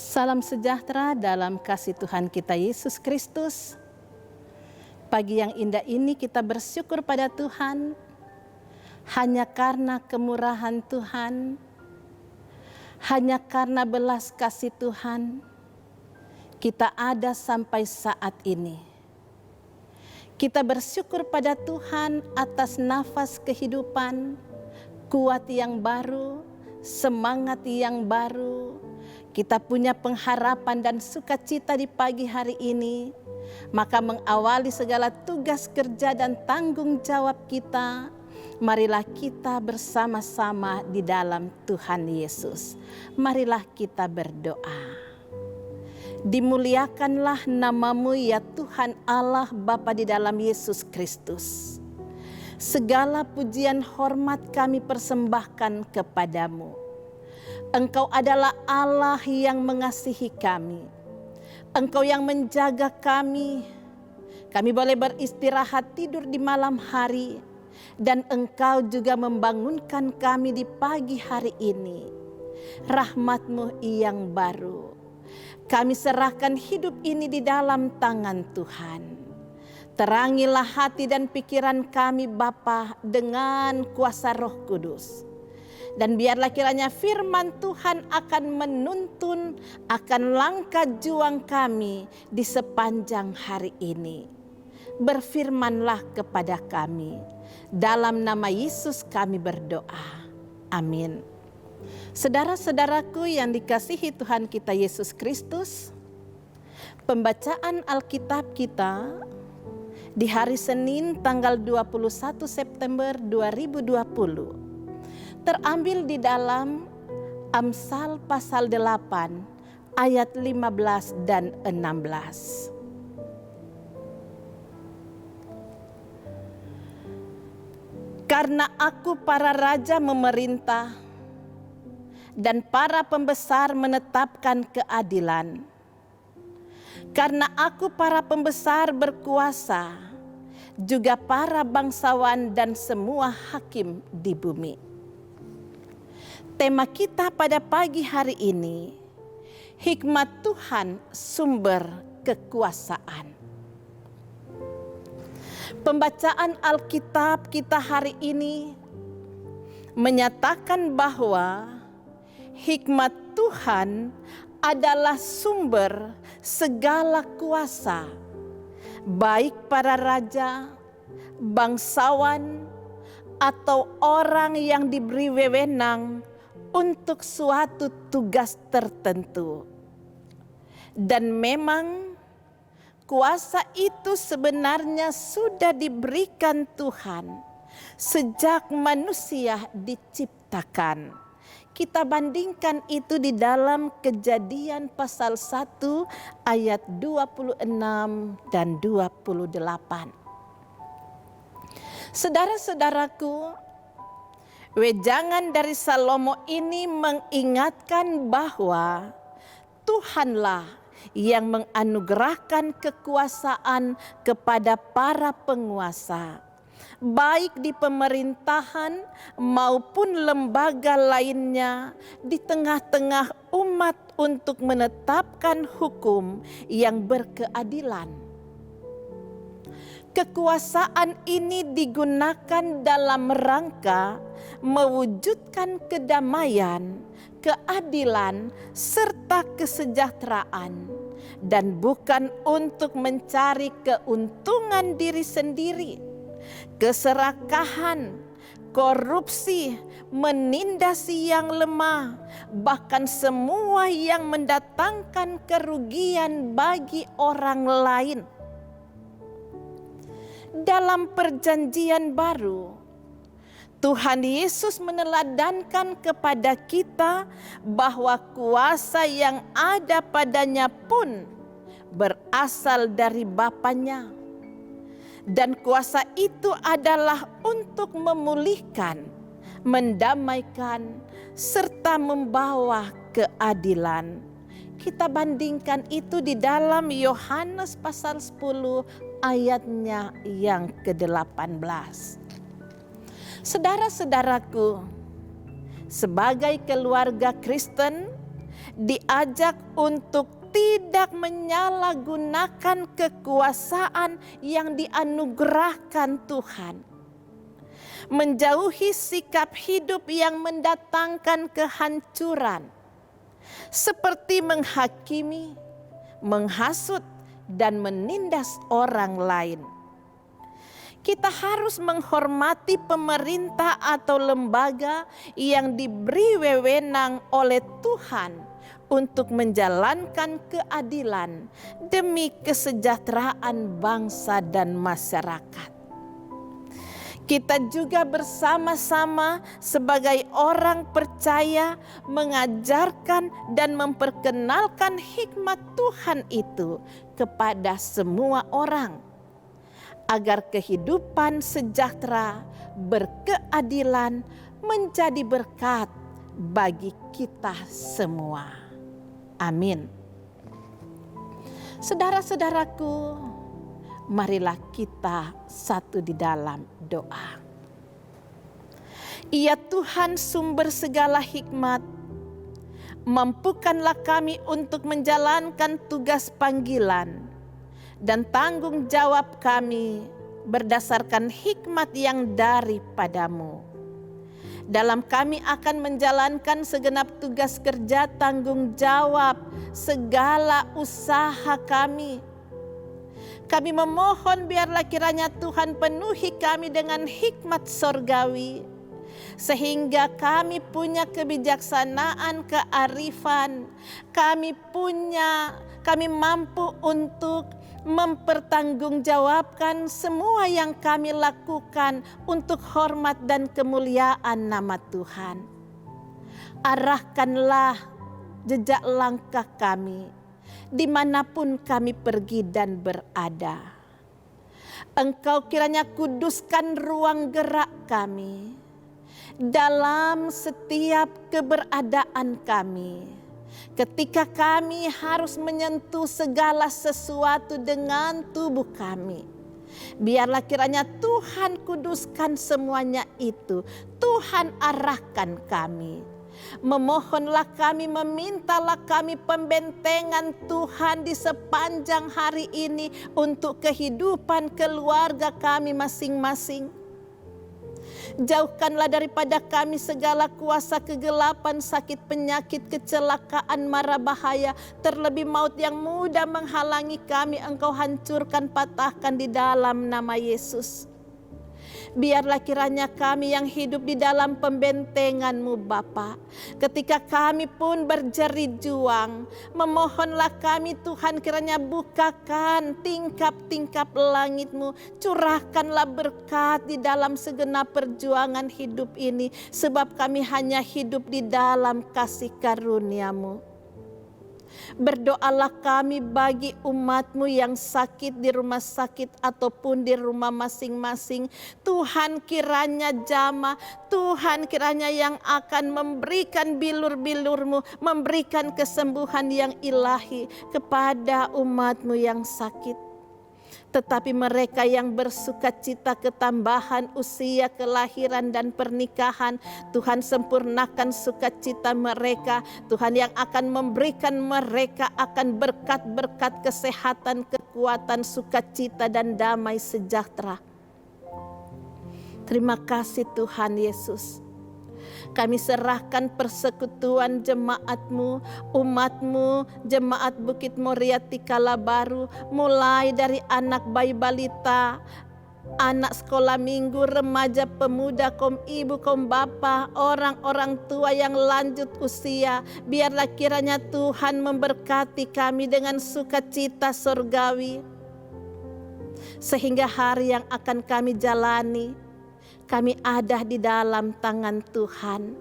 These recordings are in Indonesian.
Salam sejahtera dalam kasih Tuhan kita Yesus Kristus. Pagi yang indah ini kita bersyukur pada Tuhan, hanya karena kemurahan Tuhan, hanya karena belas kasih Tuhan, kita ada sampai saat ini. Kita bersyukur pada Tuhan atas nafas kehidupan, kuat yang baru, semangat yang baru. Kita punya pengharapan dan sukacita di pagi hari ini. Maka mengawali segala tugas kerja dan tanggung jawab kita, marilah kita bersama-sama di dalam Tuhan Yesus. Marilah kita berdoa. Dimuliakanlah nama-Mu ya Tuhan Allah Bapa di dalam Yesus Kristus. Segala pujian hormat kami persembahkan kepadamu. Engkau adalah Allah yang mengasihi kami. Engkau yang menjaga kami. Kami boleh beristirahat tidur di malam hari. Dan Engkau juga membangunkan kami di pagi hari ini. Rahmat-Mu yang baru. Kami serahkan hidup ini di dalam tangan Tuhan. Terangilah hati dan pikiran kami Bapa dengan kuasa Roh Kudus. Dan biarlah kiranya firman Tuhan akan menuntun akan langkah juang kami di sepanjang hari ini. Berfirmanlah kepada kami. Dalam nama Yesus kami berdoa. Amin. Saudara-saudaraku yang dikasihi Tuhan kita Yesus Kristus, pembacaan Alkitab kita di hari Senin tanggal 21 September 2020 terambil di dalam Amsal pasal 8 ayat 15 dan 16. Karena aku para raja memerintah dan para pembesar menetapkan keadilan. Karena aku para pembesar berkuasa, juga para bangsawan dan semua hakim di bumi. Tema kita pada pagi hari ini, hikmat Tuhan sumber kekuasaan. Pembacaan Alkitab kita hari ini menyatakan bahwa hikmat Tuhan adalah sumber segala kuasa, baik para raja, bangsawan, atau orang yang diberi wewenang untuk suatu tugas tertentu. Dan memang kuasa itu sebenarnya sudah diberikan Tuhan sejak manusia diciptakan. Kita bandingkan itu di dalam Kejadian pasal 1 ayat 26 dan 28. Saudara-saudaraku, wejangan dari Salomo ini mengingatkan bahwa Tuhanlah yang menganugerahkan kekuasaan kepada para penguasa, baik di pemerintahan maupun lembaga lainnya di tengah-tengah umat untuk menetapkan hukum yang berkeadilan. Kekuasaan ini digunakan dalam rangka mewujudkan kedamaian, keadilan, serta kesejahteraan, dan bukan untuk mencari keuntungan diri sendiri, keserakahan, korupsi, menindas yang lemah, bahkan semua yang mendatangkan kerugian bagi orang lain. Dalam Perjanjian Baru, Tuhan Yesus meneladankan kepada kita bahwa kuasa yang ada padanya pun berasal dari Bapanya. Dan kuasa itu adalah untuk memulihkan, mendamaikan, serta membawa keadilan. Kita bandingkan itu di dalam Yohanes pasal 10 ayatnya yang ke-18. Saudara-saudaraku, sebagai keluarga Kristen diajak untuk tidak menyalahgunakan kekuasaan yang dianugerahkan Tuhan. Menjauhi sikap hidup yang mendatangkan kehancuran, seperti menghakimi, menghasut, dan menindas orang lain. Kita harus menghormati pemerintah atau lembaga yang diberi wewenang oleh Tuhan untuk menjalankan keadilan demi kesejahteraan bangsa dan masyarakat. Kita juga bersama-sama sebagai orang percaya mengajarkan dan memperkenalkan hikmat Tuhan itu kepada semua orang, agar kehidupan sejahtera berkeadilan menjadi berkat bagi kita semua. Amin. Saudara-saudaraku, marilah kita satu di dalam doa. Ya Tuhan, sumber segala hikmat, mampukanlah kami untuk menjalankan tugas panggilan dan tanggung jawab kami berdasarkan hikmat yang daripadamu. Dalam kami akan menjalankan segenap tugas kerja tanggung jawab segala usaha kami. Kami memohon biarlah kiranya Tuhan penuhi kami dengan hikmat sorgawi, sehingga kami punya kebijaksanaan, kearifan, kami mampu untuk mempertanggungjawabkan semua yang kami lakukan untuk hormat dan kemuliaan nama Tuhan. Arahkanlah jejak langkah kami dimanapun kami pergi dan berada. Engkau kiranya kuduskan ruang gerak kami dalam setiap keberadaan kami. Ketika kami harus menyentuh segala sesuatu dengan tubuh kami, biarlah kiranya Tuhan kuduskan semuanya itu. Tuhan arahkan kami. Memohonlah kami, memintalah kami pembentengan Tuhan di sepanjang hari ini untuk kehidupan keluarga kami masing-masing. Jauhkanlah daripada kami segala kuasa kegelapan, sakit, penyakit, kecelakaan, mara bahaya, terlebih maut yang mudah menghalangi kami. Engkau hancurkan, patahkan di dalam nama Yesus. Biarlah kiranya kami yang hidup di dalam pembentengan-Mu Bapa, ketika kami pun berjerit juang, memohonlah kami Tuhan kiranya bukakan tingkap-tingkap langit-Mu, curahkanlah berkat di dalam segenap perjuangan hidup ini, sebab kami hanya hidup di dalam kasih karunia-Mu. Berdoalah kami bagi umat-Mu yang sakit di rumah sakit ataupun di rumah masing-masing. Tuhan kiranya jamah, Tuhan kiranya yang akan memberikan bilur-bilur-Mu, memberikan kesembuhan yang ilahi kepada umat-Mu yang sakit. Tetapi mereka yang bersukacita ketambahan usia, kelahiran dan pernikahan, Tuhan sempurnakan sukacita mereka. Tuhan yang akan memberikan mereka akan berkat-berkat kesehatan, kekuatan, sukacita dan damai sejahtera. Terima kasih Tuhan Yesus. Kami serahkan persekutuan jemaat-Mu, umat-Mu, jemaat Bukit Moriah Tikala Baru, mulai dari anak bayi balita, anak sekolah minggu, remaja, pemuda, kaum ibu, kaum bapa, orang-orang tua yang lanjut usia. Biarlah kiranya Tuhan memberkati kami dengan sukacita sorgawi, sehingga hari yang akan kami jalani, kami ada di dalam tangan Tuhan.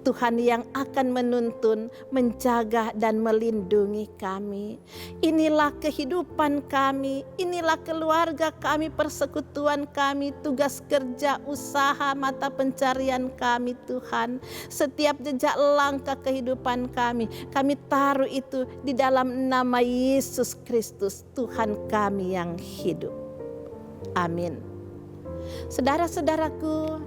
Tuhan yang akan menuntun, menjaga dan melindungi kami. Inilah kehidupan kami, inilah keluarga kami, persekutuan kami, tugas kerja, usaha, mata pencarian kami Tuhan. Setiap jejak langkah kehidupan kami taruh itu di dalam nama Yesus Kristus, Tuhan kami yang hidup. Amin. Saudara-saudaraku,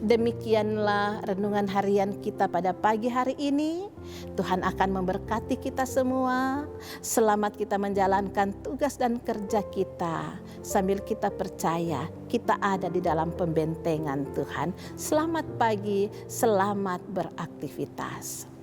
Demikianlah renungan harian kita pada pagi hari ini. Tuhan akan memberkati kita semua. Selamat kita menjalankan tugas dan kerja kita, sambil kita percaya kita ada di dalam pembentengan Tuhan. Selamat pagi, selamat beraktivitas.